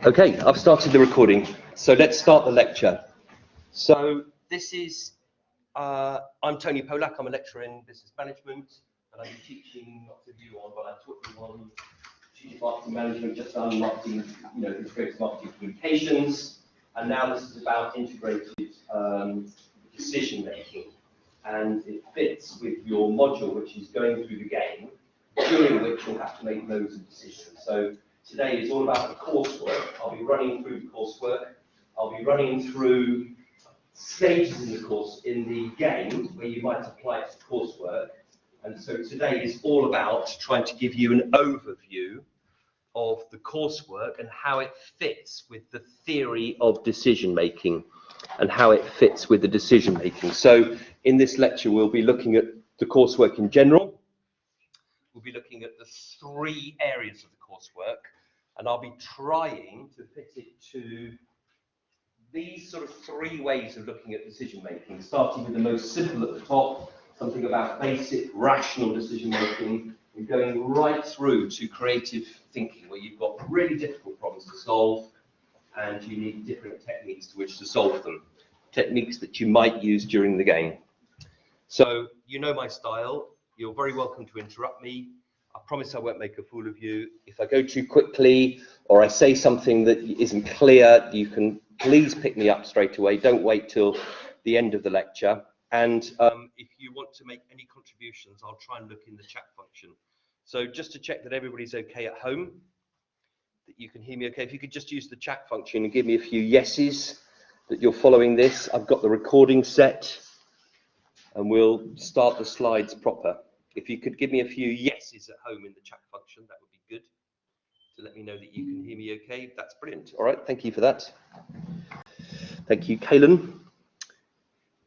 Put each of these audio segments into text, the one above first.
Okay, I've started the recording, so let's start the lecture. So this is, I'm Tony Polak, I'm a lecturer in business management, and I'm teaching lots of you on, well, I taught you on strategic marketing management, just on marketing, integrated marketing communications, and now this is about integrated decision making, and it fits with your module, which is going through the game, during which you'll have to make loads of decisions. So today is all about the coursework. I'll be running through the coursework. I'll be running through stages in the course, in the game, where you might apply it to coursework. And so today is all about trying to give you an overview of the coursework and how it fits with the theory of decision making and how it fits with the decision making. So in this lecture, we'll be looking at the coursework in general. We'll be looking at the three areas of the coursework, and I'll be trying to fit it to these sort of three ways of looking at decision making, starting with the most simple at the top, something about basic rational decision making, and going right through to creative thinking, where you've got really difficult problems to solve and you need different techniques to which to solve them, techniques that you might use during the game. So you know my style. You're very welcome to interrupt me. I promise I won't make a fool of you. If I go too quickly or I say something that isn't clear, you can please pick me up straight away. Don't wait till the end of the lecture. And if you want to make any contributions, I'll try and look in the chat function. So just to check that everybody's okay at home, that you can hear me okay, if you could just use the chat function and give me a few yeses that you're following this. I've got the recording set and we'll start the slides proper. If you could give me a few yeses at home in the chat function, that would be good, to let me know that you can hear me okay. That's brilliant. All right, thank you for that. Thank you, Kaylin.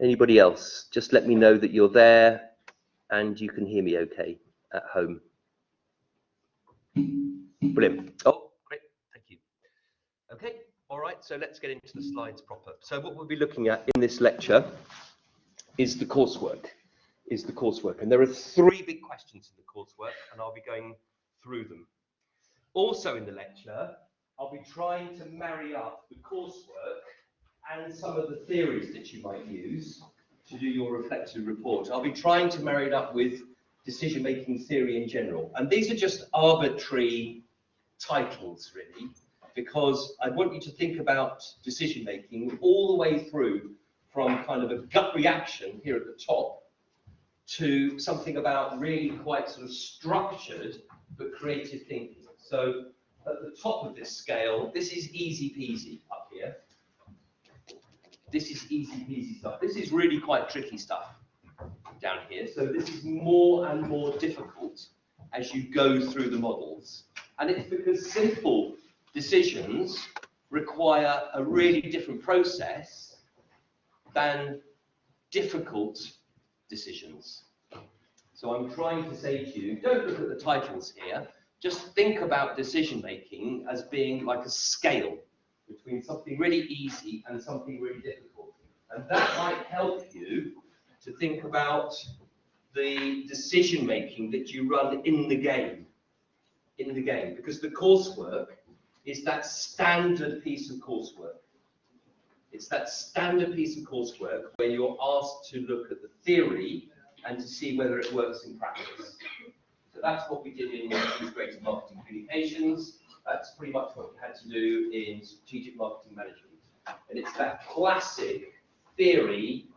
Anybody else? Just let me know that you're there and you can hear me okay at home. Brilliant. Oh, great, thank you. Okay, all right, so let's get into the slides proper. So what we'll be looking at in this lecture is the coursework. And there are three big questions in the coursework, and I'll be going through them. Also in the lecture, I'll be trying to marry up the coursework and some of the theories that you might use to do your reflective report. I'll be trying to marry it up with decision-making theory in general. And these are just arbitrary titles, really, because I want you to think about decision-making all the way through from kind of a gut reaction here at the top to something about really quite sort of structured but creative thinking. So at the top of this scale, this is easy peasy up here. This is easy peasy stuff. This is really quite tricky stuff down here. So this is more and more difficult as you go through the models. And it's because simple decisions require a really different process than difficult decisions. So I'm trying to say to you, don't look at the titles here, just think about decision making as being like a scale between something really easy and something really difficult. And that might help you to think about the decision making that you run in the game, because the coursework is that standard piece of coursework. It's that standard piece of coursework where you're asked to look at the theory and to see whether it works in practice. So that's what we did in integrated marketing communications. That's pretty much what we had to do in strategic marketing management. And it's that classic theory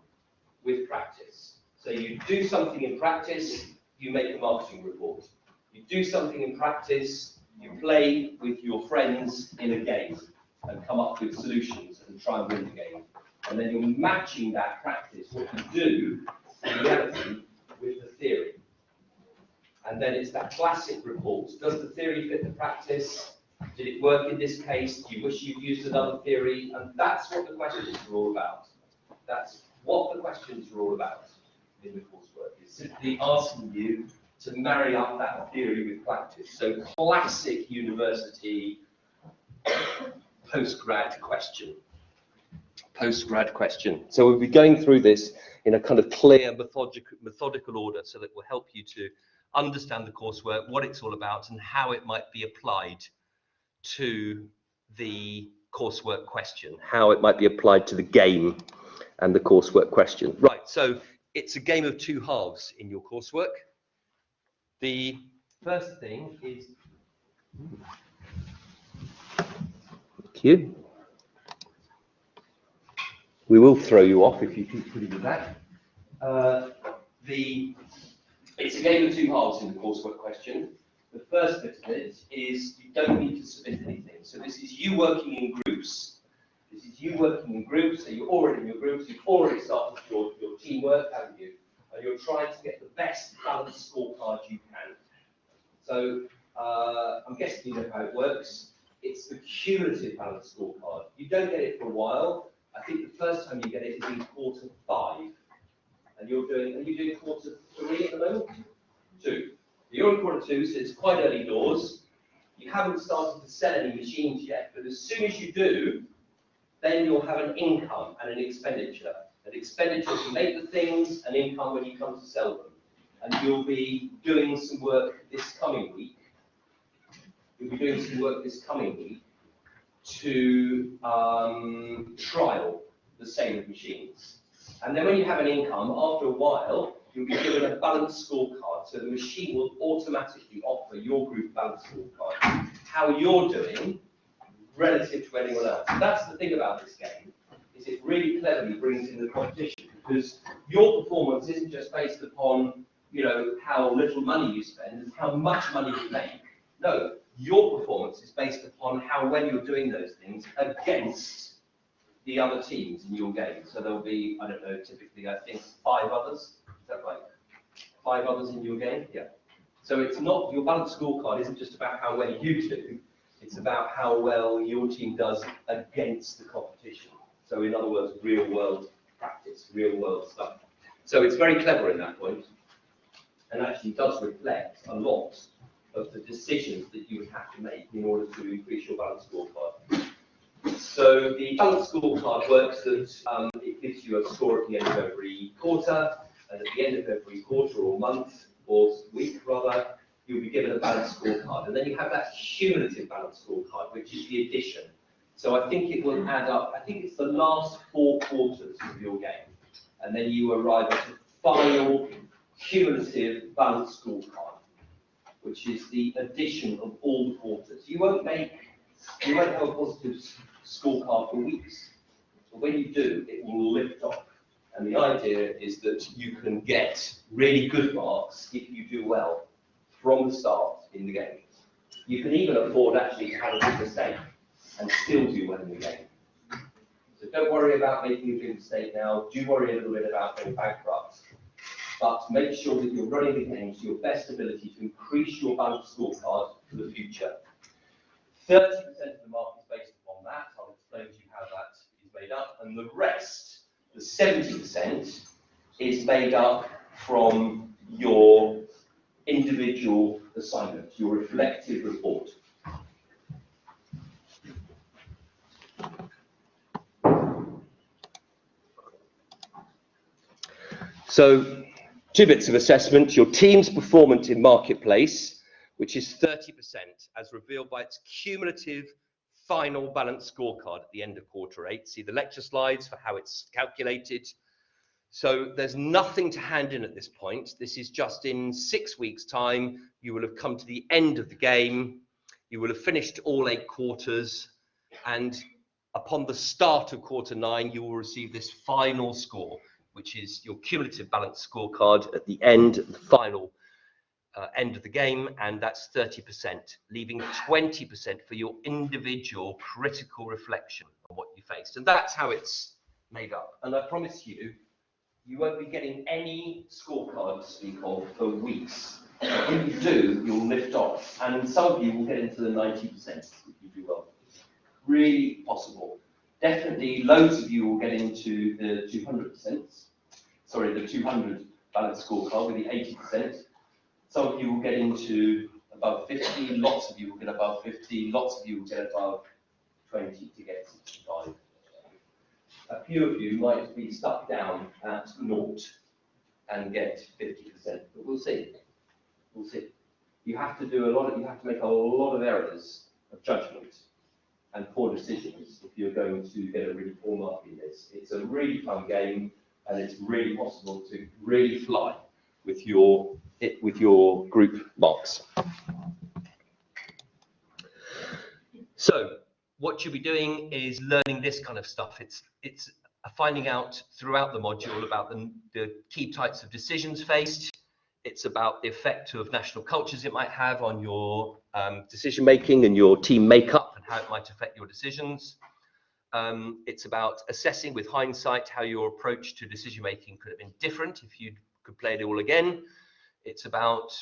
with practice. So you do something in practice, you make a marketing report. You do something in practice, you play with your friends in a game and come up with solutions and try and win the game. And then you're matching that practice, what you do in reality, with the theory. And then it's that classic report. Does the theory fit the practice? Did it work in this case? Do you wish you'd used another theory? And that's what the questions are all about. That's what the questions are all about in the coursework. It's simply asking you to marry up that theory with practice. So classic university post-grad question. So we'll be going through this in a kind of clear, methodical order so that will help you to understand the coursework, what it's all about, and how it might be applied to the coursework question, how it might be applied to the game and the coursework question. Right, so it's a game of two halves in your coursework. The first thing is, thank you. We will throw you off if you keep putting it back. It's a game of two halves in the coursework question. The first bit of it is you don't need to submit anything. So this is you working in groups. This is you working in groups, so you're already in your groups, you've already started your teamwork, haven't you? And you're trying to get the best balanced scorecard you can. So I'm guessing you know how it works. It's the cumulative balanced scorecard. You don't get it for a while. I think the first time you get it is in quarter 5. And are you doing quarter 3 at the moment? 2. You're in quarter 2, so it's quite early doors. You haven't started to sell any machines yet, but as soon as you do, then you'll have an income and an expenditure. An expenditure to make the things, an income when you come to sell them. And you'll be doing some work this coming week. To trial the sale of machines. And then when you have an income, after a while, you'll be given a balanced scorecard. So the machine will automatically offer your group balanced scorecard, how you're doing relative to anyone else. And that's the thing about this game, is it really cleverly brings in the competition, because your performance isn't just based upon, you know, how little money you spend and how much money you make. No, your performance is based upon how well you're doing those things against the other teams in your game. So there'll be, I don't know, typically I think 5 others. Is that right? 5 others in your game? Yeah. So it's not, your balanced scorecard isn't just about how well you do, it's about how well your team does against the competition. So in other words, real world practice, real world stuff. So it's very clever in that point, and actually does reflect a lot of the decisions that you would have to make in order to increase your balanced scorecard. So the balanced scorecard works that it gives you a score at the end of every quarter, and at the end of every quarter or month, or week rather, you'll be given a balanced scorecard. And then you have that cumulative balanced scorecard, which is the addition. So I think it will add up, I think it's the last 4 quarters of your game. And then you arrive at the final cumulative balanced scorecard, which is the addition of all the quarters. You won't have a positive scorecard for weeks, but when you do, it will lift off. And the idea is that you can get really good marks if you do well from the start in the game. You can even afford actually to have a big mistake and still do well in the game. So don't worry about making a big mistake now. Do worry a little bit about going bankrupt. But make sure that you're running the game to your best ability to increase your balanced scorecard for the future. 30% of the mark is based upon that. I'll explain to you how that is made up. And the rest, the 70%, is made up from your individual assignment, your reflective report. So, 2 bits of assessment: your team's performance in marketplace, which is 30%, as revealed by its cumulative final balanced scorecard at the end of quarter 8. See the lecture slides for how it's calculated. So there's nothing to hand in at this point. This is just in 6 weeks' time. You will have come to the end of the game. You will have finished all 8 quarters. And upon the start of quarter 9, you will receive this final score, which is your cumulative balanced scorecard at the end, the final end of the game, and that's 30%, leaving 20% for your individual critical reflection on what you faced. And that's how it's made up. And I promise you, you won't be getting any scorecard to speak of for weeks. If you do, you'll lift off. And some of you will get into the 90% if you do well. Really possible. Definitely, loads of you will get into the 200%. Sorry, the 200 balanced scorecard with the 80%. Some of you will get into above 50, lots of you will get above 50, lots of you will get above 20 to get 65. A few of you might be stuck down at 0 and get 50%, but we'll see. We'll see. You have to do you have to make a lot of errors of judgment and 4 decisions if you're going to get a really full mark in this. It's a really fun game, and it's really possible to really fly with your group marks. So what you'll be doing is learning this kind of stuff. It's finding out throughout the module about the key types of decisions faced. It's about the effect of national cultures it might have on your decision making and your team makeup and how it might affect your decisions. It's about assessing with hindsight how your approach to decision making could have been different if you could play it all again. It's about,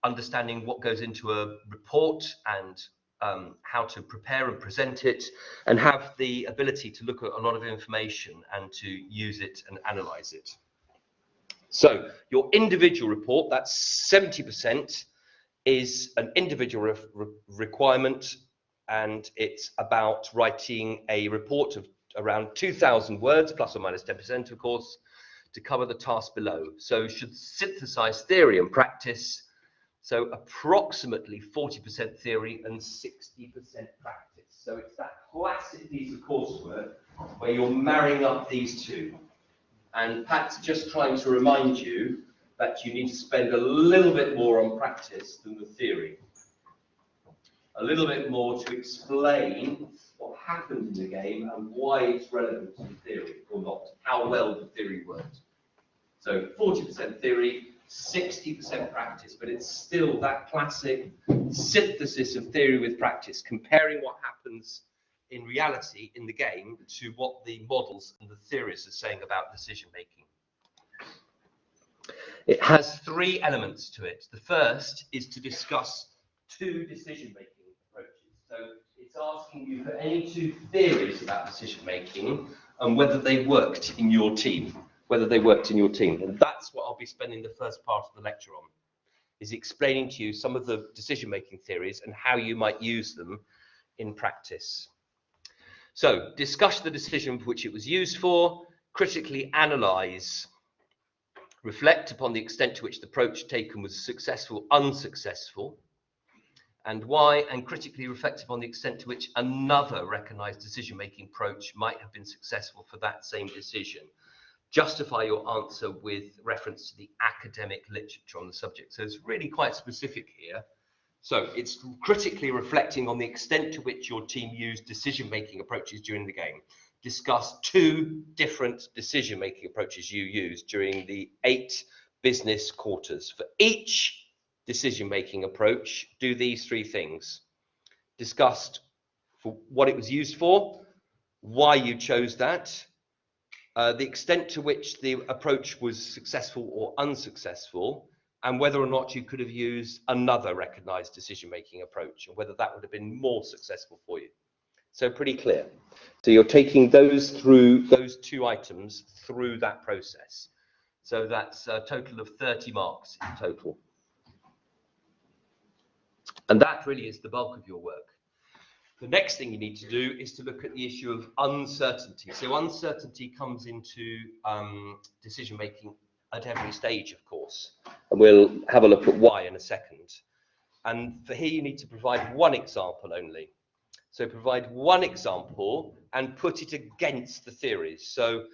understanding what goes into a report and how to prepare and present it, and have the ability to look at a lot of information and to use it and analyze it. So your individual report, that's 70%, is an individual requirement, and it's about writing a report of around 2,000 words, plus or minus 10%, of course, to cover the task below. So should synthesize theory and practice. So approximately 40% theory and 60% practice. So it's that classic piece of coursework where you're marrying up these two. And Pat's just trying to remind you that you need to spend a little bit more on practice than the theory. A little bit more to explain what happened in the game and why it's relevant to the theory or not, how well the theory worked. So 40% theory, 60% practice, but it's still that classic synthesis of theory with practice, comparing what happens in reality in the game to what the models and the theories are saying about decision making. It has 3 elements to it. The first is to discuss 2 decision making approaches. So it's asking you for any 2 theories about decision making and whether they worked in your team. And that's what I'll be spending the first part of the lecture on, is explaining to you some of the decision-making theories and how you might use them in practice. So, discuss the decision for which it was used for, critically analyze, reflect upon the extent to which the approach taken was successful, unsuccessful, and why, and critically reflect upon the extent to which another recognized decision-making approach might have been successful for that same decision. Justify your answer with reference to the academic literature on the subject. So it's really quite specific here. So it's critically reflecting on the extent to which your team used decision-making approaches during the game. Discuss 2 different decision-making approaches you used during the 8 business quarters. For each decision-making approach, do these 3 things. Discuss for what it was used for, why you chose that, the extent to which the approach was successful or unsuccessful, and whether or not you could have used another recognized decision-making approach, and whether that would have been more successful for you. So pretty clear. So you're taking those 2 items through that process. So that's a total of 30 marks in total. And that really is the bulk of your work. The next thing you need to do is to look at the issue of uncertainty. So uncertainty comes into decision making at every stage, of course. And we'll have a look at why in a second. And for here, you need to provide 1 example only. So provide 1 example and put it against the theories. So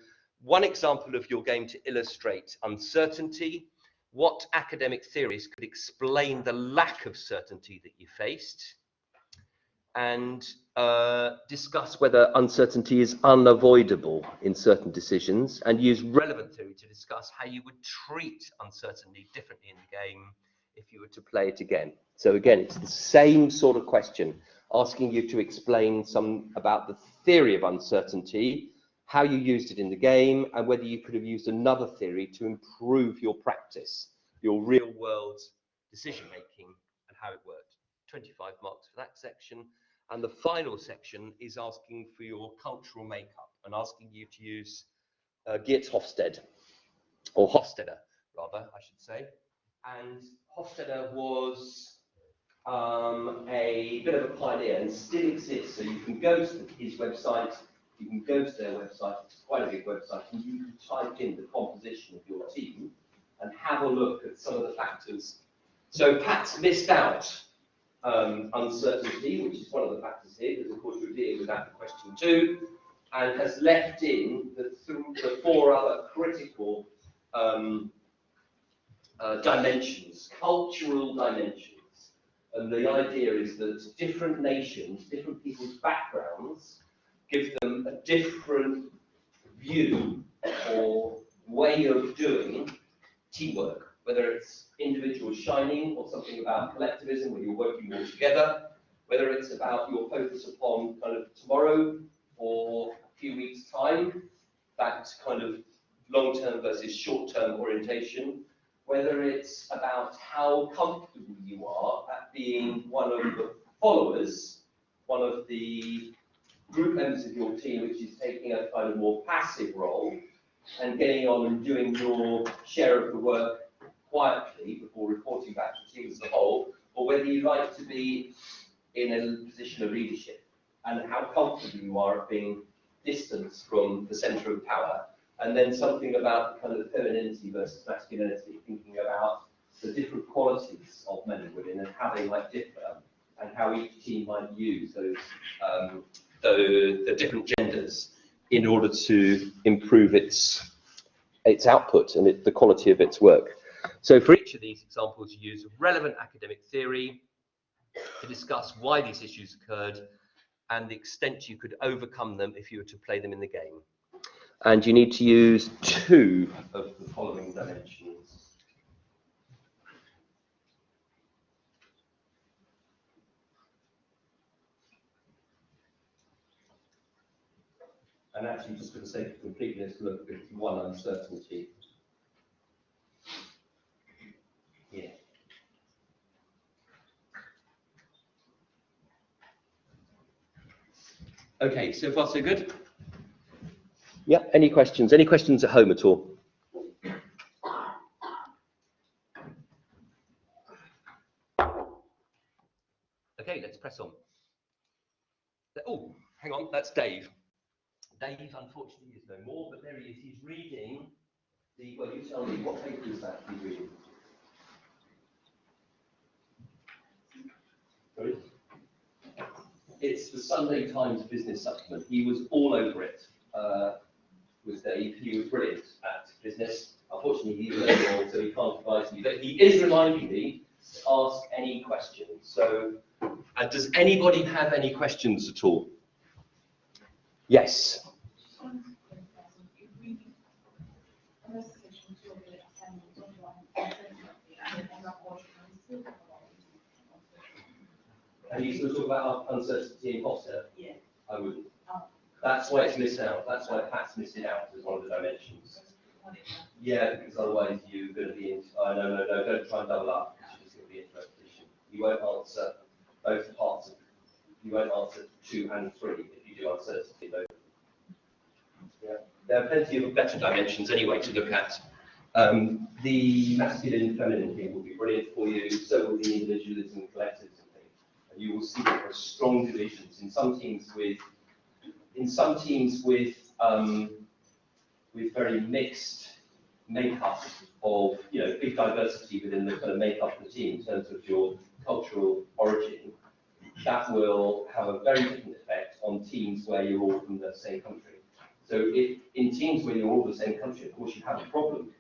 1 example of your game to illustrate uncertainty, what academic theories could explain the lack of certainty that you faced, and discuss whether uncertainty is unavoidable in certain decisions, and use relevant theory to discuss how you would treat uncertainty differently in the game if you were to play it again. So again, it's the same sort of question, asking you to explain some about the theory of uncertainty, how you used it in the game, and whether you could have used another theory to improve your practice, your real world decision making, and how it worked. 25 marks for that section. And the final section is asking for your cultural makeup and asking you to use Geert Hofstede, or Hofstede rather, I should say. And Hofstede was a bit of a pioneer and still exists. So you can go to his website, you can go to their website, it's quite a big website, and you can type in the composition of your team and have a look at some of the factors. So Pat's missed out uncertainty, which is one of the factors here, because of course you're dealing with that in question 2, and has left in the 4 other critical dimensions, cultural dimensions. And the idea is that different nations, different people's backgrounds, give them a different view or way of doing teamwork, whether it's individuals shining or something about collectivism where you're working all together, whether it's about your focus upon kind of tomorrow or a few weeks' time, that kind of long-term versus short-term orientation, whether it's about how comfortable you are at being one of the followers, one of the group members of your team, which is taking a kind of more passive role and getting on and doing your share of the work quietly before reporting back to the team as a whole, or whether you like to be in a position of leadership and how comfortable you are at being distanced from the centre of power. And then something about kind of femininity versus masculinity, thinking about the different qualities of men and women and how they might differ, and how each team might use those the different genders in order to improve its output and the quality of its work. So for each of these examples, you use relevant academic theory to discuss why these issues occurred and the extent you could overcome them if you were to play them in the game. And you need to use 2 of the following dimensions. And actually, just for the sake of completeness, look at 1 uncertainty. Yeah. Okay, so far so good? Yeah, any questions? Any questions at home at all? Okay, let's press on. Oh, hang on, that's Dave. Dave, unfortunately, is no more, but there he is. He's reading the, well, you tell me, what paper is that he's reading? Sorry? It's the Sunday Times Business Supplement. He was all over it, was Dave. He was brilliant at business. Unfortunately, he's no more, so he can't advise me. But he is reminding me to ask any questions. So, does anybody have any questions at all? Yes. And you still talk about uncertainty and imposter? Yeah. I wouldn't. Oh. That's why it's missed out. That's why Pat's missed it out as one of the dimensions. Yeah, because otherwise you're going to be in. Oh, no, don't try and double up. You're just going to be in repetition. You won't answer both parts of. You won't answer 2 and 3 if you do uncertainty though. Yeah. There are plenty of better dimensions anyway to look at. The masculine and feminine thing will be brilliant for you. So will the individualism and collectivism. You will see there are strong divisions in some teams with very mixed makeup of, big diversity within the kind of makeup of the team in terms of your cultural origin. That will have a very different effect on teams where you're all from the same country. So if in teams where you're all the same country, of course you have a problem,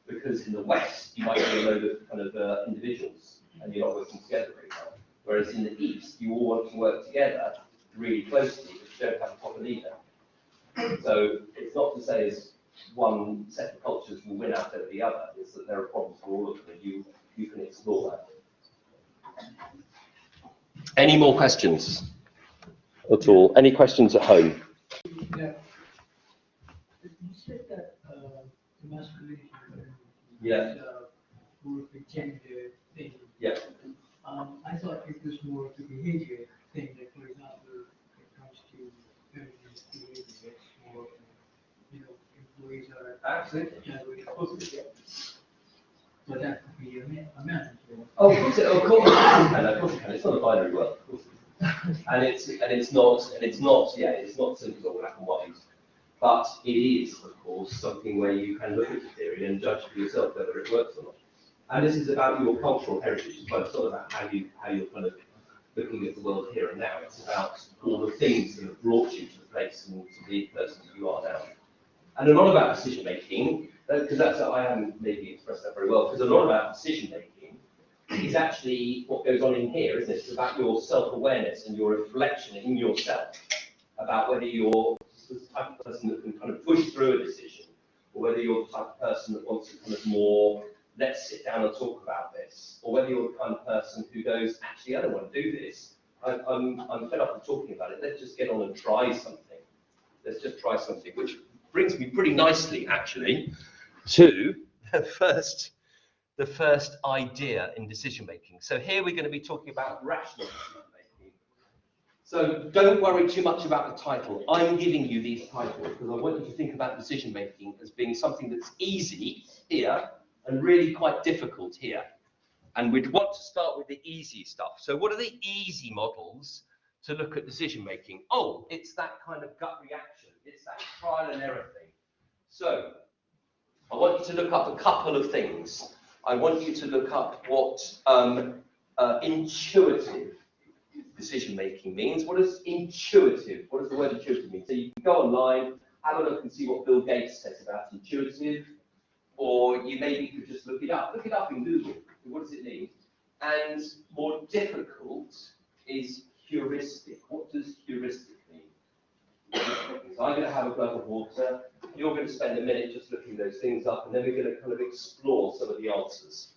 because in the West you might be a load of kind of individuals and you're not working together very well. Whereas in the East, you all want to work together really closely, but you don't have a proper leader. So it's not to say as one set of cultures will win out over the other, it's that there are problems for all of them, and you can explore that. Any more questions at all? Any questions at home? Yeah. You said that masculinity is more of a gender thing. Yeah. I thought it was more of a behavior thing, that, for example, when it comes to feminist behavior, it's more, employees are absolutely. Of course it is, yeah. So that could be a man. Oh, of course it can. It's not a binary world, of course it is. and it's not simple or black and white. But it is, of course, something where you can look at the theory and judge for yourself whether it works or not. And this is about your cultural heritage as well. It's not about how you're kind of looking at the world here and now. It's about all the things that have brought you to the place and to the person that you are now. And a lot about decision making, because I haven't maybe expressed that very well, because a lot about decision making is actually what goes on in here, isn't it? It's about your self-awareness and your reflection in yourself about whether you're the type of person that can kind of push through a decision, or whether you're the type of person that wants to kind of more, let's sit down and talk about this, or whether you're the kind of person who goes, actually, I don't want to do this. I'm fed up of talking about it. Let's just get on and try something. Let's just try something, which brings me pretty nicely, actually, to the first idea in decision making. So here we're going to be talking about rational decision making. So don't worry too much about the title. I'm giving you these titles because I want you to think about decision making as being something that's easy here and really quite difficult here. And we'd want to start with the easy stuff. So what are the easy models to look at decision making? Oh, it's that kind of gut reaction. It's that trial and error thing. So I want you to look up a couple of things. I want you to look up what intuitive decision making means. What does intuitive, what does the word intuitive mean? So you can go online, have a look and see what Bill Gates says about intuitive, or you maybe could just look it up. Look it up in Google. What does it mean? And more difficult is heuristic. What does heuristic mean? So I'm going to have a glug of water. You're going to spend a minute just looking those things up, and then we're going to kind of explore some of the answers.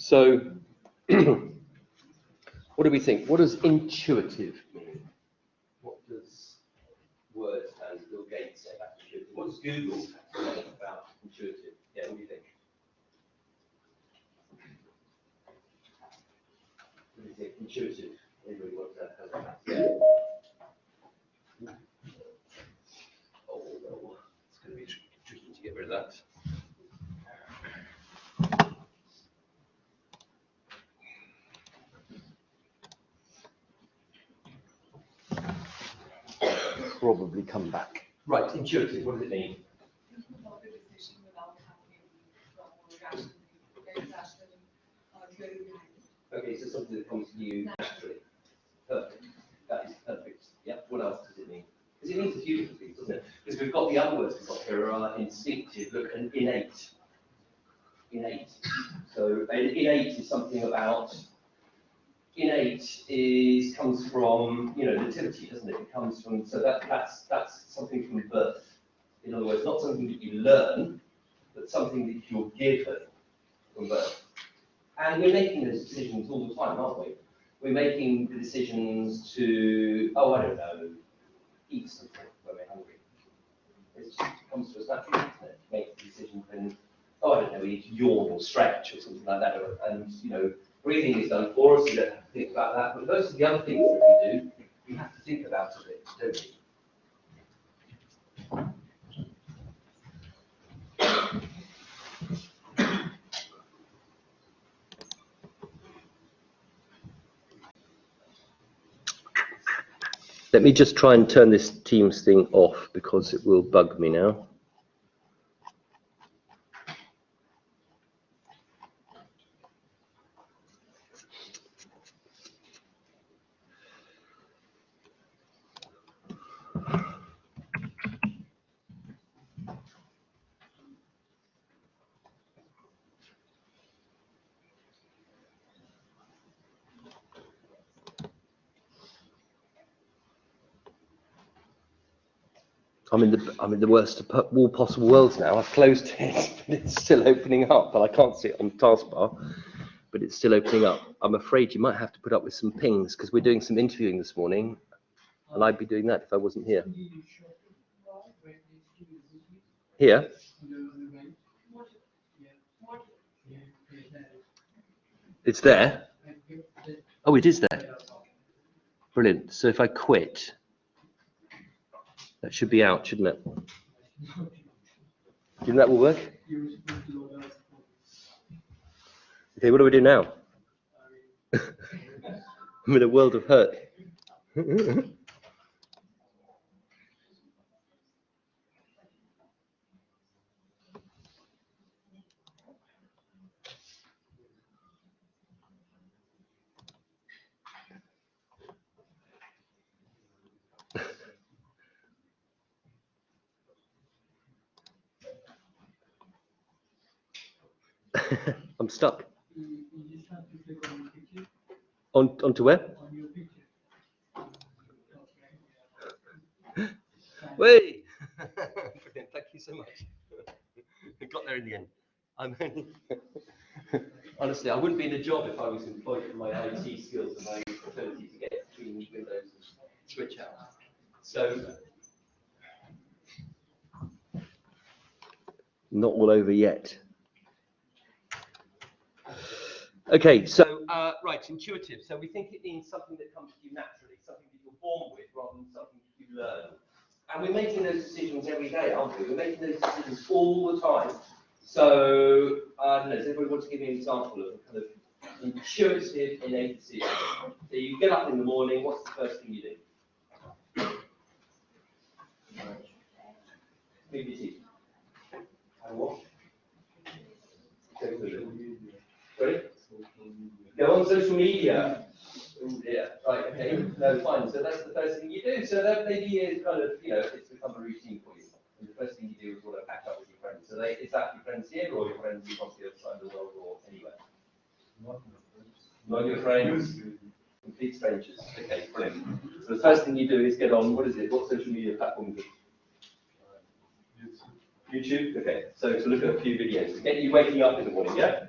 So, what do we think? What does intuitive mean? What does words and Bill Gates say about intuitive? What does Google say about intuitive? Yeah, what do you think? What do you think? Intuitive. Anybody wants to have that? Yeah. Oh no, it's going to be tricky to get rid of that. Probably come back. Right, intuitive, what does it mean? About the decision without having rational, very rational theory behind it. Okay, so something that comes to you naturally. Perfect. That is perfect. Yeah, what else does it mean? Because it means a few different things, doesn't it? Because we've got the other words we've got here are instinctive, look, and innate. Innate. So innate is something about, comes from, nativity, doesn't it? It comes from, so that's something from birth. In other words, not something that you learn, but something that you're given from birth. And we're making those decisions all the time, aren't we? We're making the decisions to, oh, I don't know, eat something when we're hungry. It just comes to us naturally, doesn't it? To make the decision when, oh, I don't know, we need to yawn or stretch or something like that. And, breathing is done for us, we don't have to think about that. But most of the other things that we do, we have to think about a bit, don't we? Let me just try and turn this Teams thing off because it will bug me now. I'm in the worst of all possible worlds now. I've closed it, but it's still opening up, and I can't see it on the taskbar, but it's still opening up. I'm afraid you might have to put up with some pings because we're doing some interviewing this morning, and I'd be doing that if I wasn't here. Here? It's there? Oh, it is there. Brilliant. So if I quit, that should be out, shouldn't it? Do you think that will work? Okay, what do we do now? I'm in a world of hurt. I'm stuck. You just have to click on your picture. Onto where? On your picture. Wait! Brilliant, thank you so much. I got there in the end. I'm only honestly, I wouldn't be in a job if I was employed for my IT skills and my ability to get between windows and switch out. So, not all over yet. Okay, so right, intuitive. So we think it means something that comes to you naturally, something that you're born with rather than something that you learn. And we're making those decisions every day, aren't we? We're making those decisions all the time. So, I don't know, does everybody want to give me an example of a kind of intuitive, innate decision? So you get up in the morning, what's the first thing you do? Clean your teeth. Have a wash. Go to the loo. Sorry? Go on social media. Oh dear. Right, okay. No, fine. So that's the first thing you do. So that maybe is kind of, it's become a routine for you. And the first thing you do is want to catch up with your friends. So is that your friends here or your friends across the other side of the world or anywhere? Not your friends. Complete strangers. Okay, brilliant. So the first thing you do is get on, what is it? What social media platform is it? YouTube? Okay, so to look at a few videos to get you waking up in the morning, yeah?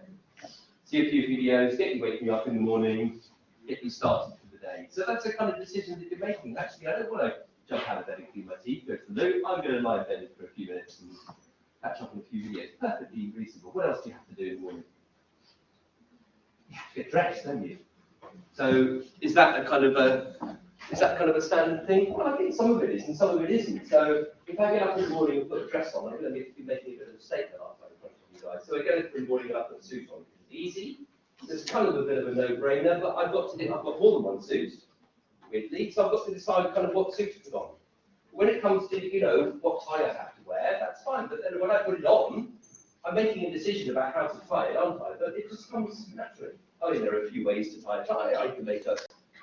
See a few videos, get you waking up in the morning, get you started for the day. So that's the kind of decision that you're making. Actually, I don't want to jump out of bed and clean my teeth, go to the loo. I'm going to lie in bed for a few minutes and catch up on a few videos. Perfectly reasonable. What else do you have to do in the morning? You have to get dressed, don't you? So is that kind of a standard thing? Well, I think some of it is and some of it isn't. So if I get up in the morning and put a dress on, I'm going to be making a bit of a statement after in front of you guys. So I get up in the morning and I put a suit on. It's easy. It's kind of a bit of a no-brainer, but I've got more than one suit, weirdly, so I've got to decide kind of what suit to put on. When it comes to, what tie I have to wear, that's fine, but then when I put it on, I'm making a decision about how to tie it, aren't I? But it just comes naturally. I mean, there are a few ways to tie a tie. I can make a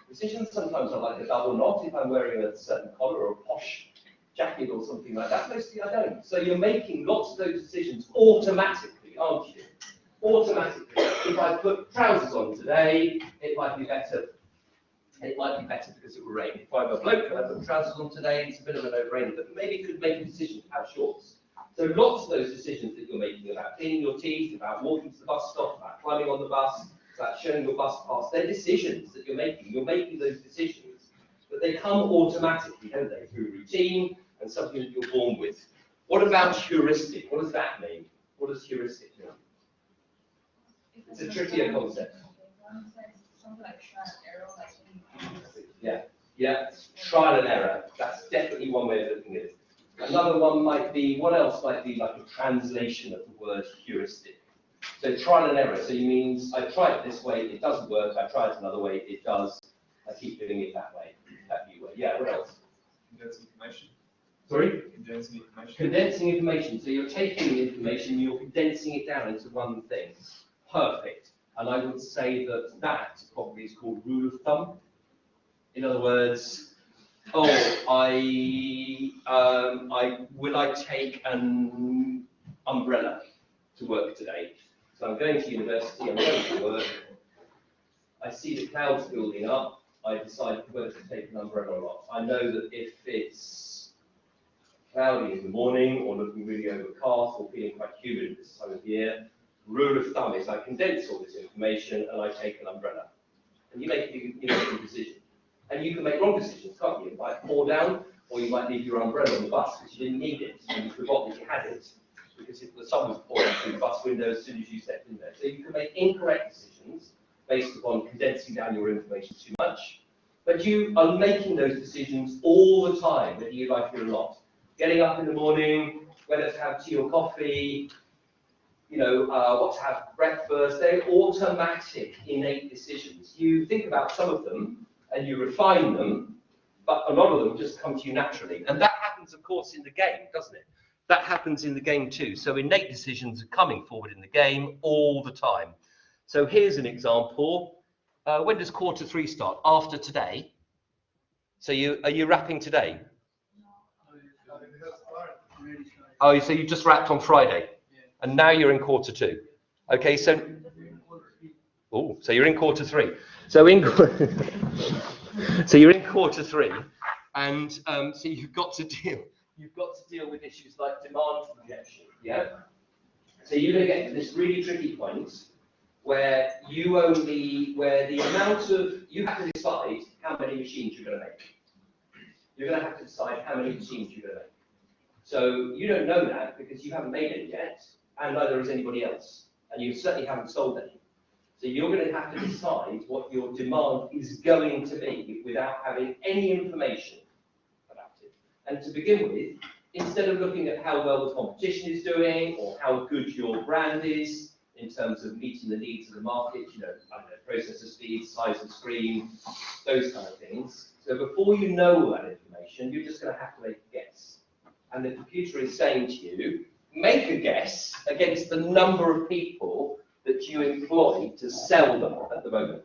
decision. Sometimes I like a double knot if I'm wearing a certain collar or a posh jacket or something like that. Mostly I don't. So you're making lots of those decisions automatically, aren't you? Automatically. If I put trousers on today, it might be better. It might be better because it will rain. If I'm a bloke and I put trousers on today, it's a bit of a no-brainer, but maybe you could make a decision to have shorts. So lots of those decisions that you're making about cleaning your teeth, about walking to the bus stop, about climbing on the bus, about showing your bus pass, they're decisions that you're making. You're making those decisions, but they come automatically, don't they, through routine and something that you're born with. What about heuristic? What does that mean? What does heuristic mean? It's a trickier concept. Something like trial and error, Yeah, trial and error. That's definitely one way of looking at it. Another one might be, what else might be like a translation of the word heuristic? So trial and error. So you means I try it this way, it doesn't work. I try it another way, it does. I keep doing it that way, that new way. Yeah. What else? Condensing information. Sorry? Condensing information. Condensing information. So you're taking the information, you're condensing it down into one thing. Perfect. And I would say that probably is called rule of thumb. In other words, will I take an umbrella to work today? So I'm going to university, I'm going to work. I see the clouds building up. I decide whether to take an umbrella or not. I know that if it's cloudy in the morning or looking really overcast or feeling quite humid at this time of year, rule of thumb is I condense all this information and I take an umbrella. And you make a decision. And you can make wrong decisions, can't you? You might pour down, or you might leave your umbrella on the bus because you didn't need it and you forgot that you had it because the sun was pouring through the bus window as soon as you stepped in there. So you can make incorrect decisions based upon condensing down your information too much. But you are making those decisions all the time, whether you like it or not. Getting up in the morning, whether to have tea or coffee, what to have for breakfast, they're automatic, innate decisions. You think about some of them and you refine them, but a lot of them just come to you naturally. And that happens, of course, in the game, doesn't it? That happens in the game too. So innate decisions are coming forward in the game all the time. So here's an example. When does quarter 3 start? After today. So are you wrapping today? Oh, so you just wrapped on Friday, and now you're in quarter 2. Okay, so you're in quarter 3. So you're in quarter 3, and so you've got to deal with issues like demand projection. Yeah. So you're going to get to this really tricky point where you have to decide how many machines you're going to make. You're going to have to decide how many machines you're going to make. So you don't know that because you haven't made any yet, and neither has anybody else, and you certainly haven't sold any. So you're going to have to decide what your demand is going to be without having any information about it. And to begin with, instead of looking at how well the competition is doing or how good your brand is in terms of meeting the needs of the market, processor speed, size of screen, those kind of things. So before you know all that information, you're just going to have to make a guess. And the computer is saying to you, make a guess against the number of people that you employ to sell them at the moment.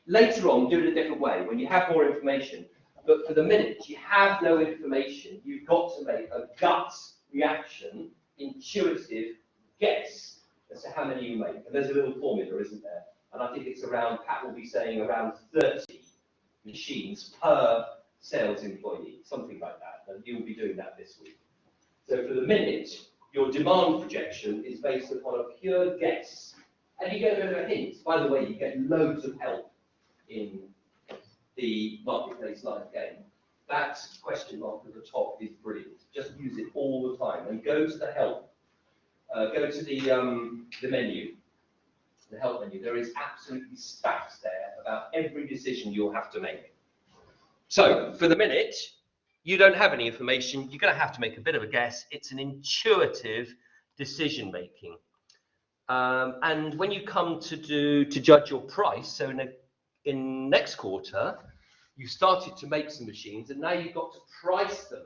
Later on, do it a different way, when you have more information. But for the minute you have no information, you've got to make a gut reaction, intuitive guess as to how many you make. And there's a little formula, isn't there? And I think it's around, Pat will be saying around 30 machines per sales employee, something like that. And you'll be doing that this week. So for the minute, your demand projection is based upon a pure guess. And you get a bit of a hint. By the way, you get loads of help in the Marketplace Live game. That question mark at the top is brilliant. Just use it all the time. And go to the help. Go to the menu, the help menu. There is absolutely stats there about every decision you'll have to make. So for the minute, you don't have any information. You're going to have to make a bit of a guess. It's an intuitive decision making. And when you come to judge your price, so in next quarter, you started to make some machines, and now you've got to price them.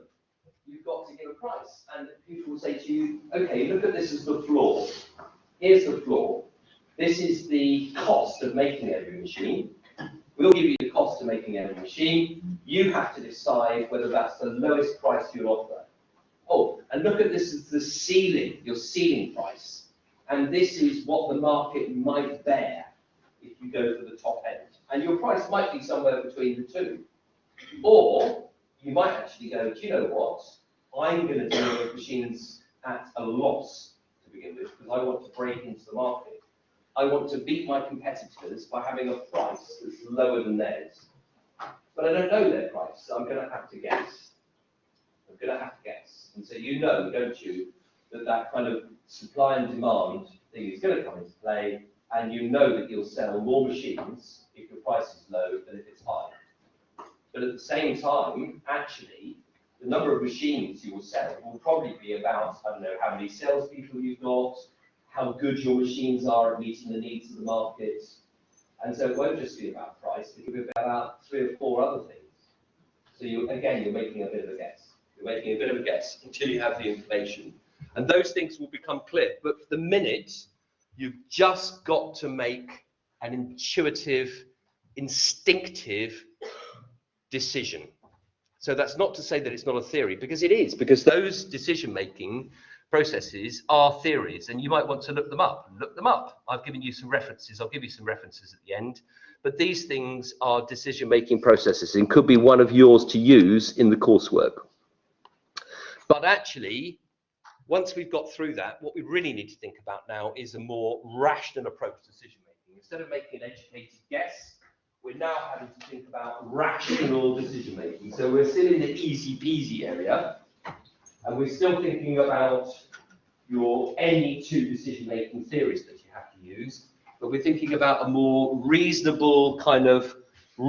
You've got to give a price, and people will say to you, okay, look at this as the floor. Here's the floor. This is the cost of making every machine. We'll give you the cost of making every machine. You have to decide whether that's the lowest price you'll offer. Oh, and look at this as the ceiling, your ceiling price. And this is what the market might bear if you go for the top end. And your price might be somewhere between the two. Or you might actually go, do you know what? I'm going to do those machines at a loss to begin with, because I want to break into the market. I want to beat my competitors by having a price that's lower than theirs. But I don't know their price, so I'm going to have to guess. I'm going to have to guess. And so you know, don't you, that kind of supply and demand thing is going to come into play, and you know that you'll sell more machines if your price is low than if it's high. But at the same time, actually, the number of machines you will sell will probably be about, I don't know, how many salespeople you've got, how good your machines are at meeting the needs of the market. And so it won't just be about price, it will be about 3 or 4 other things. So you're making a bit of a guess. You're making a bit of a guess until you have the information. And those things will become clear. But for the minute, you've just got to make an intuitive, instinctive decision. So that's not to say that it's not a theory, because it is, because those decision-making processes are theories, and you might want to look them up. Look them up. I've given you some references. I'll give you some references at the end. But these things are decision-making processes and could be one of yours to use in the coursework. But actually, once we've got through that, what we really need to think about now is a more rational approach to decision making. Instead of making an educated guess, we're now having to think about rational decision making. So we're still in the easy peasy area, and we're still thinking about your any two decision making theories that you have to use, but we're thinking about a more reasonable kind of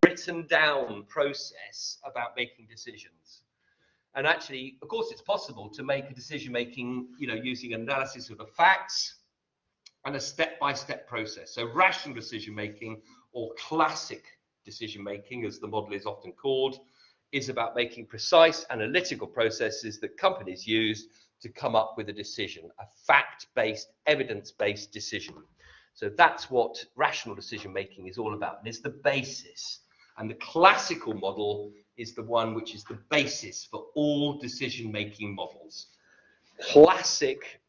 written down process about making decisions. And actually, of course, it's possible to make a decision making, using analysis of the facts and a step-by-step process. So rational decision making, or classic decision making, as the model is often called, is about making precise analytical processes that companies use to come up with a decision, a fact-based, evidence-based decision. So that's what rational decision making is all about, and it's the basis. And the classical model is the one which is the basis for all decision-making models. Classic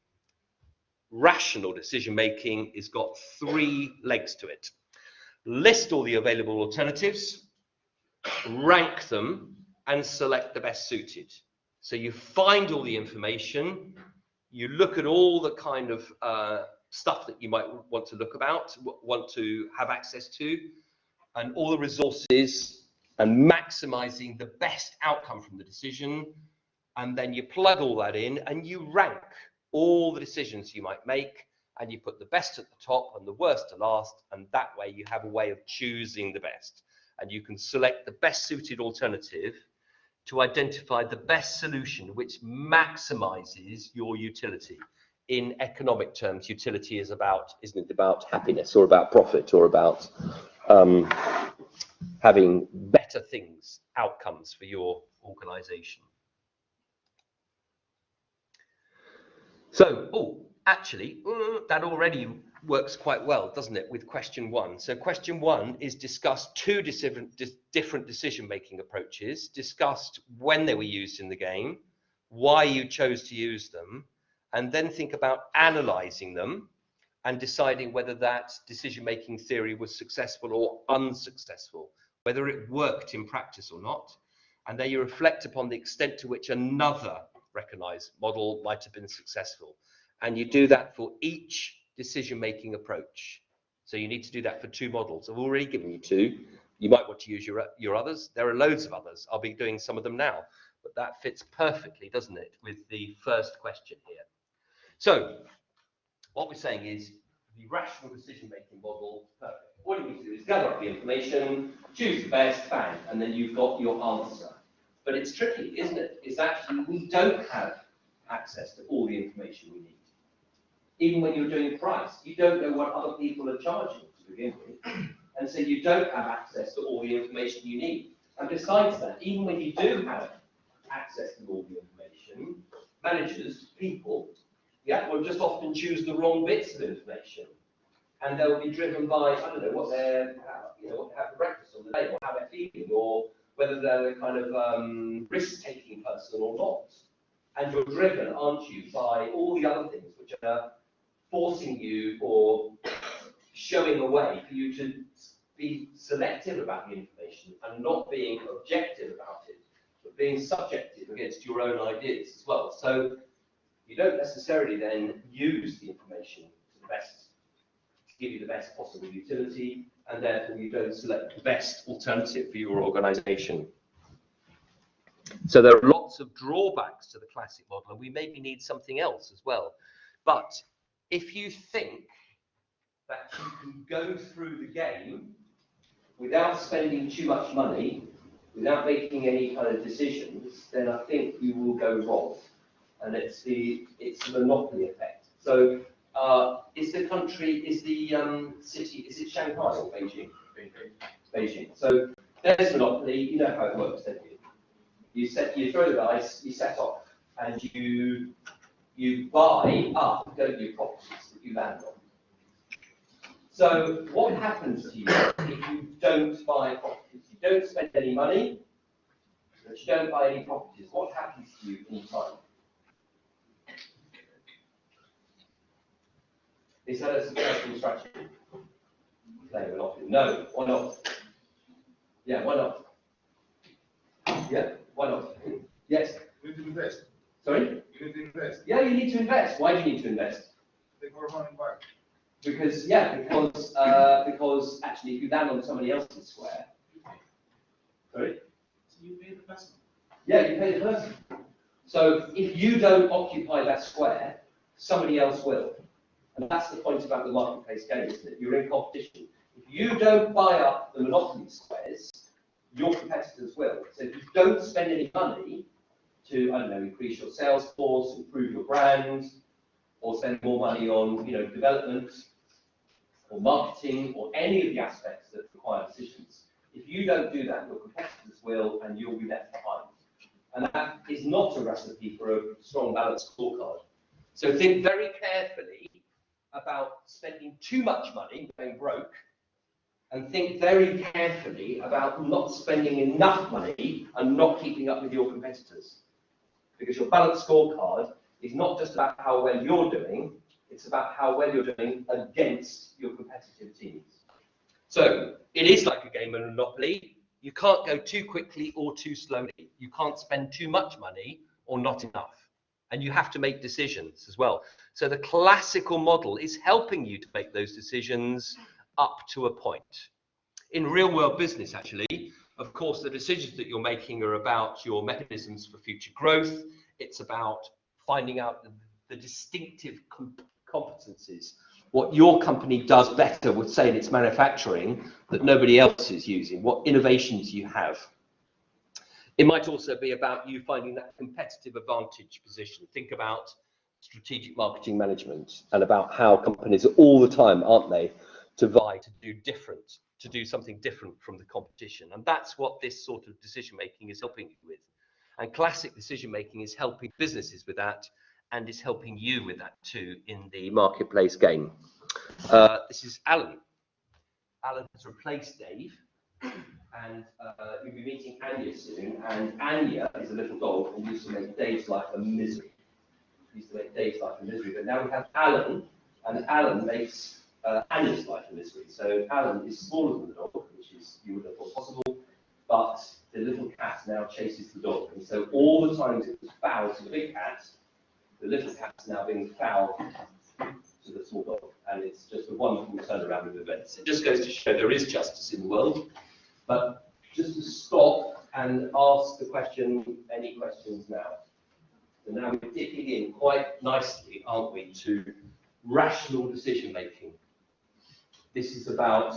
rational decision-making has got 3 legs to it. List all the available alternatives, rank them, and select the best suited. So you find all the information, you look at all the kind of stuff that you might want to look about, want to have access to, and all the resources, and maximizing the best outcome from the decision. And then you plug all that in and you rank all the decisions you might make, and you put the best at the top and the worst to last, and that way you have a way of choosing the best, and you can select the best suited alternative to identify the best solution which maximizes your utility. In economic terms, utility is about, isn't it about happiness or about profit or about having better things, outcomes for your organization. So, actually, that already works quite well, doesn't it, with question 1. So question 1 is discussed 2 different decision-making approaches, discussed when they were used in the game, why you chose to use them, and then think about analyzing them and deciding whether that decision-making theory was successful or unsuccessful, whether it worked in practice or not. And then you reflect upon the extent to which another recognized model might have been successful. And you do that for each decision-making approach. So you need to do that for 2 models. I've already given you 2. You might want to use your others. There are loads of others. I'll be doing some of them now. But that fits perfectly, doesn't it, with the first question here. So what we're saying is the rational decision-making model is perfect. All you need to do is gather up the information, choose the best, bang, and then you've got your answer. But it's tricky, isn't it? It's actually, we don't have access to all the information we need. Even when you're doing price, you don't know what other people are charging to begin with. And so you don't have access to all the information you need. And besides that, even when you do have access to all the information, managers, people, will just often choose the wrong bits of information. And they'll be driven by, I don't know, what they're, what they have for breakfast on the day, or how they're feeling, or whether they're a kind of risk-taking person or not. And you're driven, aren't you, by all the other things which are forcing you or showing a way for you to be selective about the information and not being objective about it, but being subjective against your own ideas as well. So you don't necessarily then use the information to the best, to give you the best possible utility, and therefore you don't select the best alternative for your organization. So there are lots of drawbacks to the classic model, and we maybe need something else as well. But if you think that you can go through the game without spending too much money, without making any kind of decisions, then I think you will go wrong. And it's the monopoly effect. So is the city, is it Shanghai or Beijing? Beijing. So there's monopoly, you know how it works, don't you? You throw the dice, you set off, and you buy up, don't you, properties that you land on. So what happens to you if you don't buy properties? You don't spend any money, but you don't buy any properties. What happens to you in time? Is that a successful strategy? No, why not? Yeah, why not? Yeah, why not? Yes. We did invest. Sorry? You need to invest. Yeah, you need to invest. Why do you need to invest? Take more money back. Because actually, if you land on somebody else's square, sorry? So you pay the person. Yeah, you pay the person. So if you don't occupy that square, somebody else will. And that's the point about the marketplace game, isn't it? You're in competition. If you don't buy up the monopoly squares, your competitors will. So if you don't spend any money to, I don't know, increase your sales force, improve your brand, or spend more money on, development or marketing or any of the aspects that require decisions, if you don't do that, your competitors will, and you'll be left behind. And that is not a recipe for a strong balanced scorecard. So think very carefully about spending too much money, going broke, and think very carefully about not spending enough money and not keeping up with your competitors. Because your balanced scorecard is not just about how well you're doing, it's about how well you're doing against your competitive teams. So it is like a game of Monopoly. You can't go too quickly or too slowly. You can't spend too much money or not enough. And you have to make decisions as well. So the classical model is helping you to make those decisions up to a point. In real world business, actually, of course, the decisions that you're making are about your mechanisms for future growth. It's about finding out the distinctive competencies, what your company does better with, say, in its manufacturing that nobody else is using, what innovations you have. It might also be about you finding that competitive advantage position. Think about strategic marketing management and about how companies all the time, aren't they, to vie to do something different from the competition. And that's what this sort of decision making is helping you with. And classic decision making is helping businesses with that, and is helping you with that too in the marketplace game. This is Alan. Alan has replaced Dave, and you'll be meeting Anya soon. And Anya is a little dog and used to make Dave's life a misery. But now we have Alan, and Alan makes Anya's life a misery. So Alan is smaller than the dog, which is you would have thought possible, but the little cat now chases the dog, and so all the times it was foul to the big cat, the little cat's now being foul to the small dog, and it's just a wonderful turnaround of events. It just goes to show there is justice in the world. But just to stop and ask the question, any questions now? So now we're dipping in quite nicely, aren't we, to rational decision making. This is about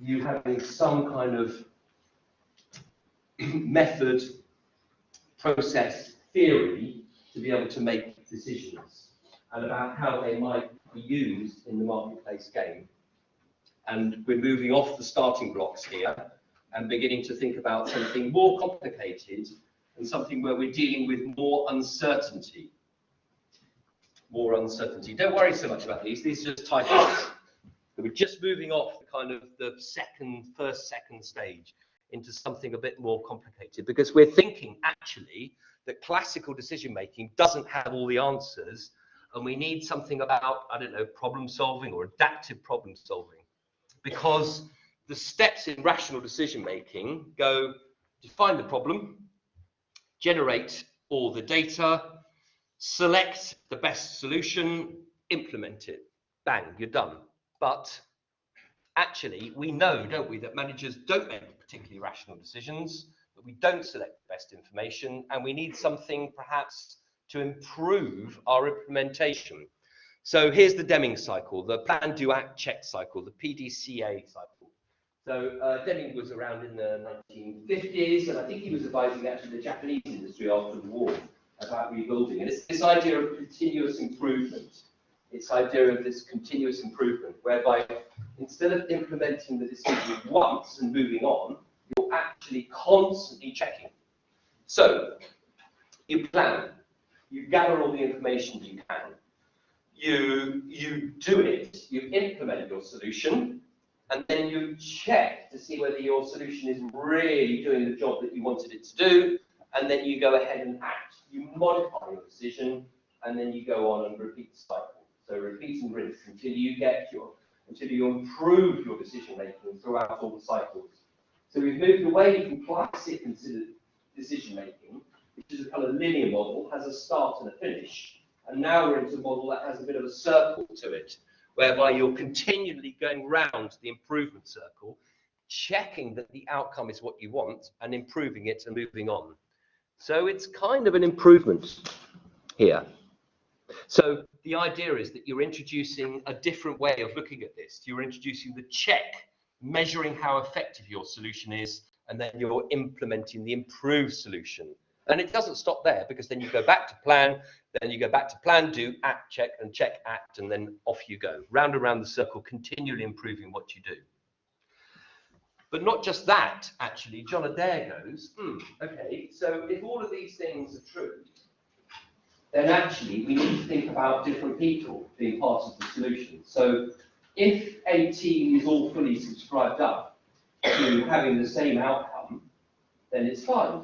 you having some kind of method, process, theory to be able to make decisions, and about how they might be used in the marketplace game. And we're moving off the starting blocks here and beginning to think about something more complicated and something where we're dealing with more uncertainty. More uncertainty. Don't worry so much about these are just titles. We're just moving off the kind of the first, second stage into something a bit more complicated, because we're thinking actually that classical decision making doesn't have all the answers, and we need something about, I don't know, problem solving or adaptive problem solving. Because the steps in rational decision making go: define the problem, generate all the data, select the best solution, implement it. Bang, you're done. But actually, we know, don't we, that managers don't make particularly rational decisions, that we don't select the best information, and we need something perhaps to improve our implementation. So here's the Deming cycle, the plan, do, act, check cycle, the PDCA cycle. So Deming was around in the 1950s, and I think he was advising actually the Japanese industry after the war about rebuilding. And it's this idea of continuous improvement. It's idea of this continuous improvement, whereby instead of implementing the decision once and moving on, you're actually constantly checking. So you plan, you gather all the information you can, you do it, you implement your solution, and then you check to see whether your solution is really doing the job that you wanted it to do, and then you go ahead and act. You modify your decision, and then you go on and repeat the cycle. So repeat and rinse until you improve your decision making throughout all the cycles. So we've moved away from classic decision making, which is a kind of linear model, has a start and a finish. And now we're into a model that has a bit of a circle to it, whereby you're continually going round the improvement circle, checking that the outcome is what you want and improving it and moving on. So it's kind of an improvement here. So the idea is that you're introducing a different way of looking at this. You're introducing the check, measuring how effective your solution is, and then you're implementing the improved solution. And it doesn't stop there, because then you go back to plan, then you go back to plan, do, act, check, act, and then off you go. Round and round the circle, continually improving what you do. But not just that, actually. John Adair goes, okay, so if all of these things are true, then actually we need to think about different people being part of the solution. So if a team is all fully subscribed up to having the same outcome, then it's fine.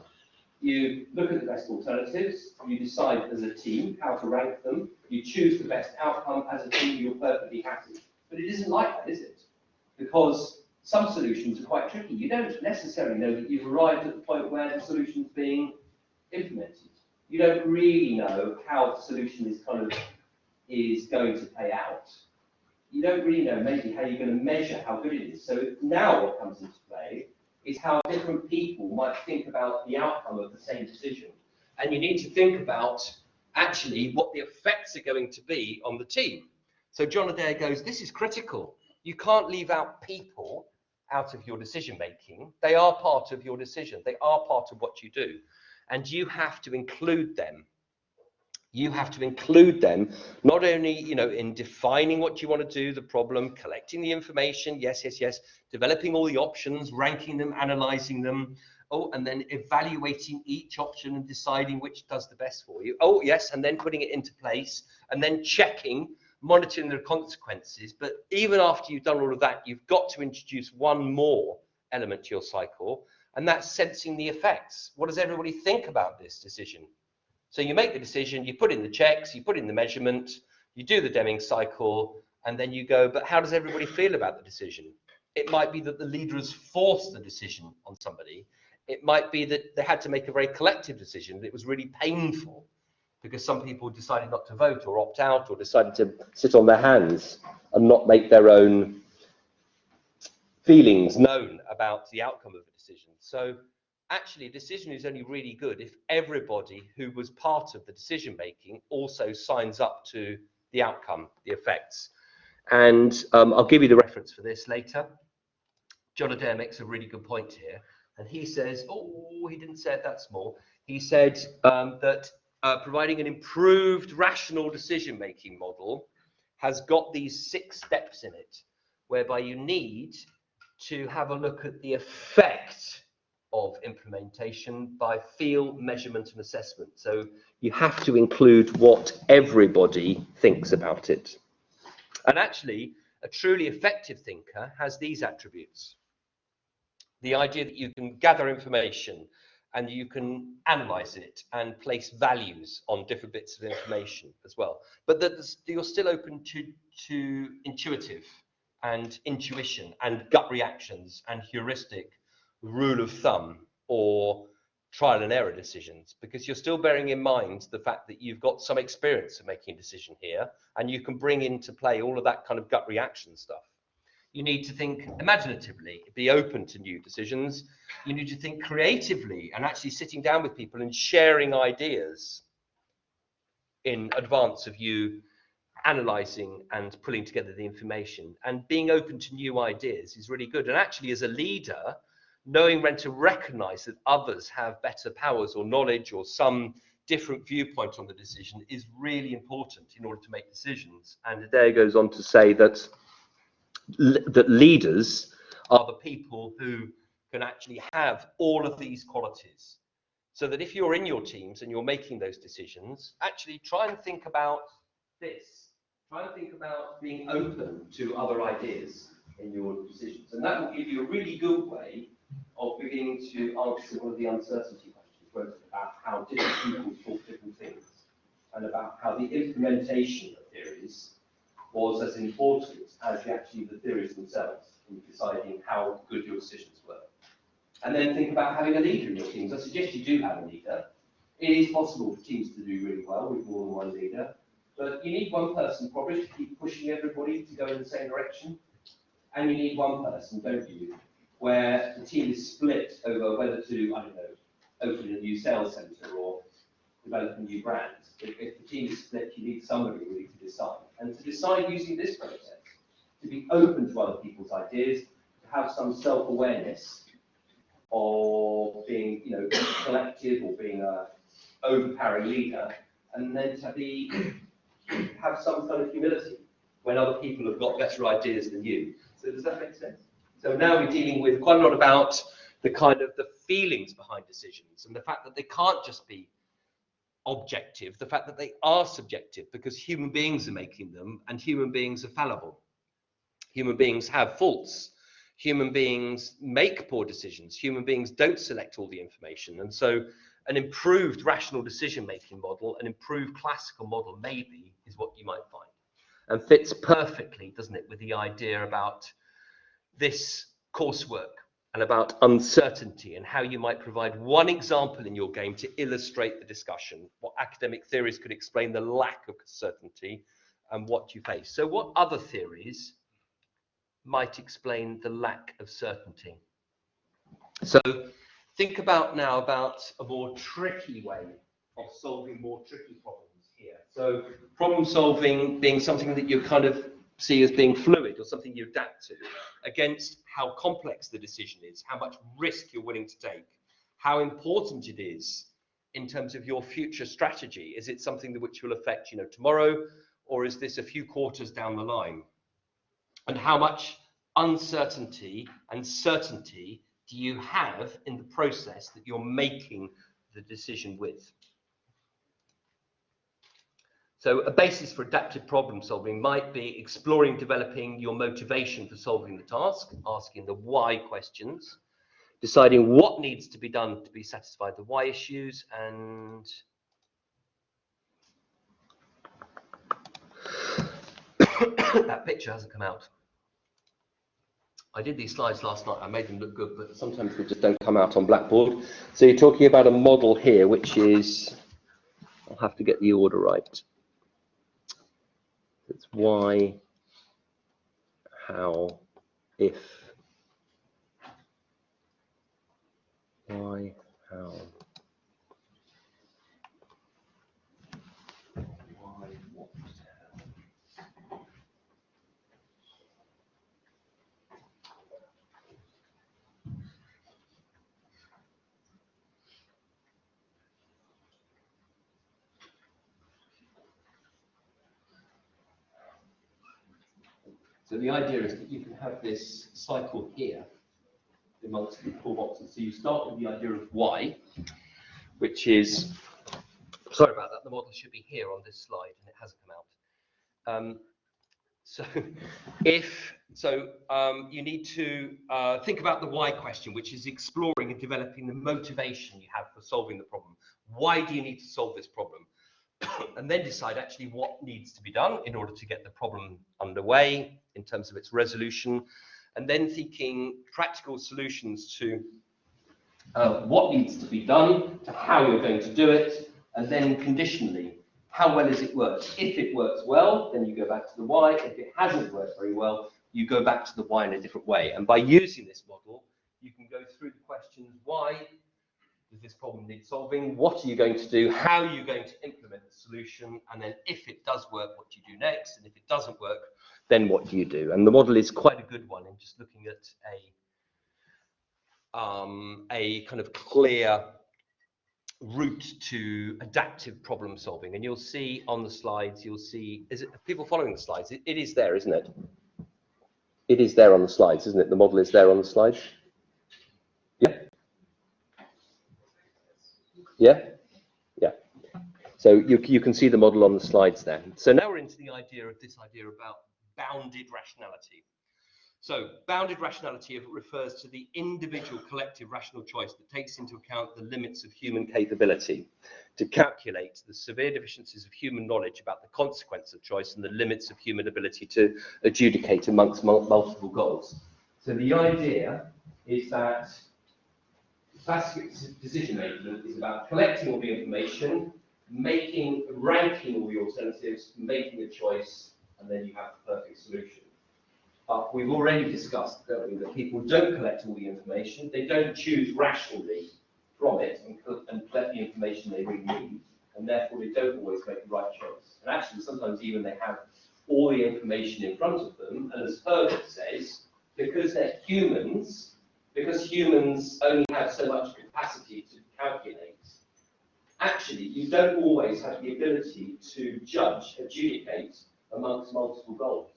You look at the best alternatives, you decide as a team how to rank them, you choose the best outcome as a team, you're perfectly happy. But it isn't like that, is it? Because some solutions are quite tricky. You don't necessarily know that you've arrived at the point where the solution's being implemented. You don't really know how the solution is going to play out. You don't really know maybe how you're going to measure how good it is. So now what comes into play is how different people might think about the outcome of the same decision. And you need to think about actually what the effects are going to be on the team. So John Adair goes, this is critical. You can't leave out people out of your decision making. They are part of your decision. They are part of what you do. And you have to include them. You have to include them, not only, in defining what you want to do, the problem, collecting the information, yes, developing all the options, ranking them, analyzing them, and then evaluating each option and deciding which does the best for you. Oh, yes, and then putting it into place, and then checking, monitoring the consequences. But even after you've done all of that, you've got to introduce one more element to your cycle, and that's sensing the effects. What does everybody think about this decision? So you make the decision, you put in the checks, you put in the measurement, you do the Deming cycle, and then you go, but how does everybody feel about the decision? It might be that the leader has forced the decision on somebody. It might be that they had to make a very collective decision. It was really painful because some people decided not to vote or opt out or decided to sit on their hands and not make their own feelings known about the outcome of a decision. So actually, a decision is only really good if everybody who was part of the decision making also signs up to the outcome, the effects. And I'll give you the reference for this later. John Adair makes a really good point here. And he says, he didn't say it that small. He said that providing an improved rational decision making model has got these 6 steps in it, whereby you need to have a look at the effect of implementation by field measurement and assessment. So you have to include what everybody thinks about it. And actually, a truly effective thinker has these attributes. The idea that you can gather information and you can analyze it and place values on different bits of information as well. But that you're still open to intuitive and intuition and gut reactions and heuristic rule of thumb or trial and error decisions, because you're still bearing in mind the fact that you've got some experience of making a decision here and you can bring into play all of that kind of gut reaction stuff. You need to think imaginatively, be open to new decisions. You need to think creatively and actually sitting down with people and sharing ideas in advance of you analyzing and pulling together the information. And being open to new ideas is really good. And actually, as a leader, knowing when to recognize that others have better powers or knowledge or some different viewpoint on the decision is really important in order to make decisions. And Adair goes on to say that leaders are the people who can actually have all of these qualities. So that if you're in your teams and you're making those decisions, actually try and think about this. Try and think about being open to other ideas in your decisions. And that will give you a really good way of beginning to answer one of the uncertainty questions, about how different people talk different things, and about how the implementation of theories was as important as actually the theories themselves in deciding how good your decisions were. And then think about having a leader in your teams. I suggest you do have a leader. It is possible for teams to do really well with more than one leader, but you need one person probably to keep pushing everybody to go in the same direction. And you need one person, don't you, where the team is split over whether to, I don't know, open a new sales centre or develop a new brand. If the team is split, you need somebody really to decide. And to decide using this process, to be open to other people's ideas, to have some self-awareness of being, collective or being a overpowering leader, and then to have some kind of humility when other people have got better ideas than you. So does that make sense? So now we're dealing with quite a lot about the feelings behind decisions and the fact that they can't just be objective, the fact that they are subjective, because human beings are making them and human beings are fallible. Human beings have faults. Human beings make poor decisions. Human beings don't select all the information. And so an improved rational decision-making model, an improved classical model maybe is what you might find. And fits perfectly, doesn't it, with the idea about this coursework and about uncertainty and how you might provide one example in your game to illustrate the discussion, what academic theories could explain the lack of certainty and what you face. So what other theories might explain the lack of certainty? So think about now about a more tricky way of solving more tricky problems here. So problem solving being something that you kind of see as being fluid or something you adapt to against how complex the decision is, how much risk you're willing to take, how important it is in terms of your future strategy. Is it something which will affect, tomorrow, or is this a few quarters down the line? And how much uncertainty and certainty do you have in the process that you're making the decision with? So a basis for adaptive problem solving might be exploring, developing your motivation for solving the task, asking the why questions, deciding what needs to be done to be satisfied the why issues, and that picture hasn't come out. I did these slides last night. I made them look good, but sometimes they just don't come out on Blackboard. So you're talking about a model here, which is, I'll have to get the order right. It's why, how, if. Why, how. Why, what, how. So the idea is that you can have this cycle here amongst the four boxes. So you start with the idea of why, which is, sorry about that, the model should be here on this slide and it hasn't come out. You need to think about the why question, which is exploring and developing the motivation you have for solving the problem. Why do you need to solve this problem? And then decide actually what needs to be done in order to get the problem underway in terms of its resolution, and then thinking practical solutions to what needs to be done, to how you're going to do it, and then conditionally, how well has it worked? If it works well, then you go back to the why. If it hasn't worked very well, you go back to the why in a different way. And by using this model, you can go through the questions: why does this problem need solving? What are you going to do? How are you going to implement the solution? And then if it does work, what do you do next? And if it doesn't work, then what do you do? And the model is quite a good one in just looking at a kind of clear route to adaptive problem solving. And you'll see on the slides, is it people following the slides? It is there, isn't it? It is there on the slides, isn't it? The model is there on the slides. Yeah. Yeah? Yeah. So you can see the model on the slides there. So now we're into the idea about bounded rationality. So bounded rationality refers to the individual collective rational choice that takes into account the limits of human capability to calculate the severe deficiencies of human knowledge about the consequence of choice and the limits of human ability to adjudicate amongst multiple goals. So the idea is that classic decision making is about collecting all the information, ranking all the alternatives, making a choice, and then you have the perfect solution. But we've already discussed, don't we, that people don't collect all the information, they don't choose rationally from it and collect the information they really need, and therefore they don't always make the right choice. And actually, sometimes even they have all the information in front of them, and as Herbert says, because they're humans, because humans only have so much capacity to calculate, actually you don't always have the ability to adjudicate amongst multiple goals.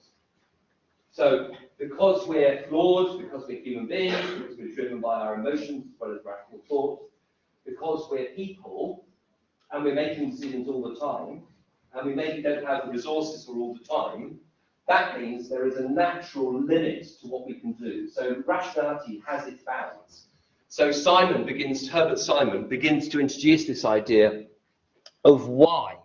So because we're flawed, because we're human beings, because we're driven by our emotions as well as rational thought, because we're people, and we're making decisions all the time, and we maybe don't have the resources for all the time, that means there is a natural limit to what we can do. So rationality has its bounds. So Herbert Simon begins to introduce this idea of why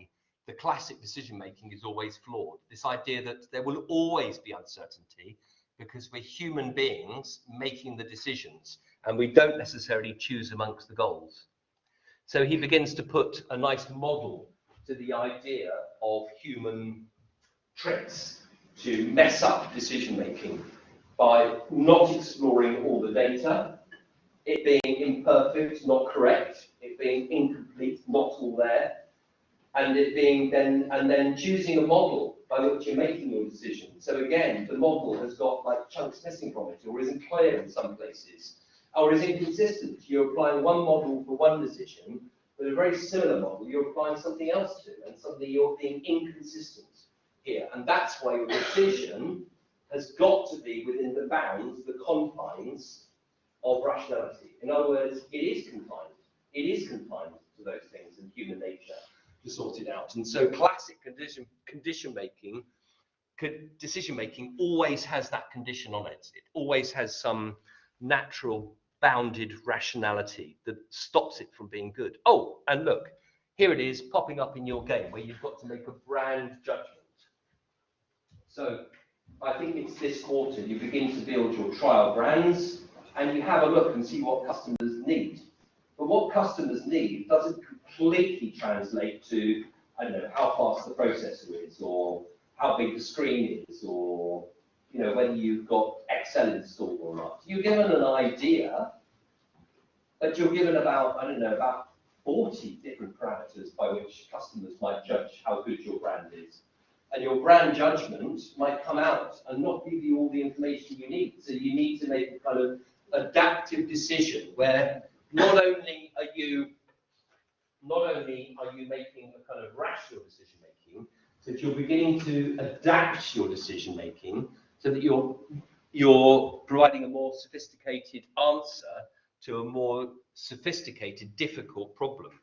the classic decision making is always flawed. This idea that there will always be uncertainty because we're human beings making the decisions and we don't necessarily choose amongst the goals. So he begins to put a nice model to the idea of human tricks to mess up decision making by not exploring all the data, it being imperfect, not correct, it being incomplete, not all there, and it being then choosing a model by which you're making your decision. So again, the model has got like chunks missing from it, or isn't clear in some places, or is inconsistent. You're applying one model for one decision, but a very similar model you're applying something else to, and something you're being inconsistent here. And that's why your decision has got to be within the bounds, the confines of rationality. In other words, it is confined. It is confined to those things in human nature to sort it out. And so classic decision making always has that condition on it. It always has some natural bounded rationality that stops it from being good. Oh, and look, here it is popping up in your game where you've got to make a brand judgment. So I think it's this quarter you begin to build your trial brands and you have a look and see what customers need. But what customers need doesn't completely translate to, I don't know, how fast the processor is, or how big the screen is, or whether you've got Excel installed or not. You're given an idea, but you're given about 40 different parameters by which customers might judge how good your brand is. And your brand judgment might come out and not give you all the information you need. So you need to make a kind of adaptive decision where not only are you making a kind of rational decision making, but you're beginning to adapt your decision making so that you're providing a more sophisticated answer to a more sophisticated, difficult problem.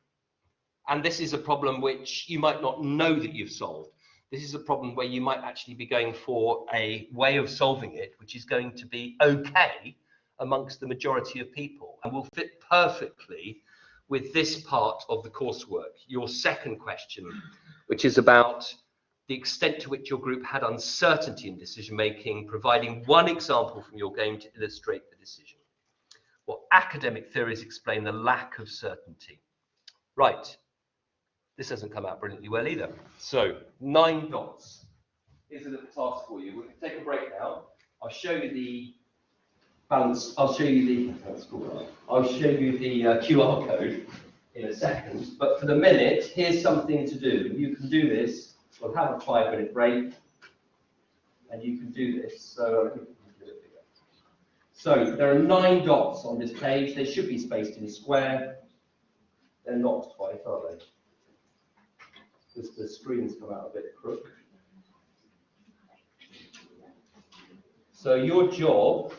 And this is a problem which you might not know that you've solved. This is a problem where you might actually be going for a way of solving it, which is going to be okay amongst the majority of people and will fit perfectly with this part of the coursework. Your second question, which is about the extent to which your group had uncertainty in decision making, providing one example from your game to illustrate the decision. What academic theories explain the lack of certainty? Right. This hasn't come out brilliantly well either. So 9 dots. Here's a little task for you. We're going to take a break now. I'll show you the balance. I'll show you the QR code in a second. But for the minute, here's something to do. You can do this. We'll have a 5-minute break, and you can do this. So I think we can do it bigger. So there are 9 dots on this page. They should be spaced in a square. They're not quite, are they? The screens come out a bit crook. So your job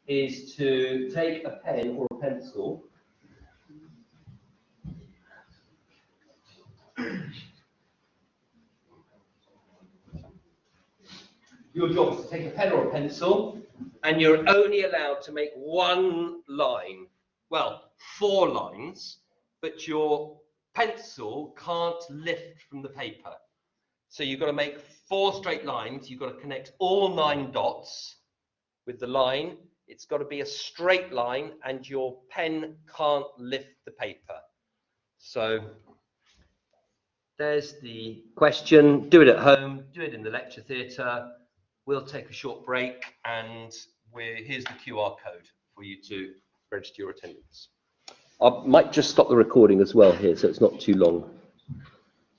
is to take a pen or a pencil and you're only allowed to make 1 line. Well, 4 lines, but your pencil can't lift from the paper. So you've got to make 4 straight lines. You've got to connect all 9 dots with the line. It's got to be a straight line and your pen can't lift the paper. So there's the question. Do it at home, do it in the lecture theatre. We'll take a short break and here's the QR code for you to register your attendance. I might just stop the recording as well here so it's not too long.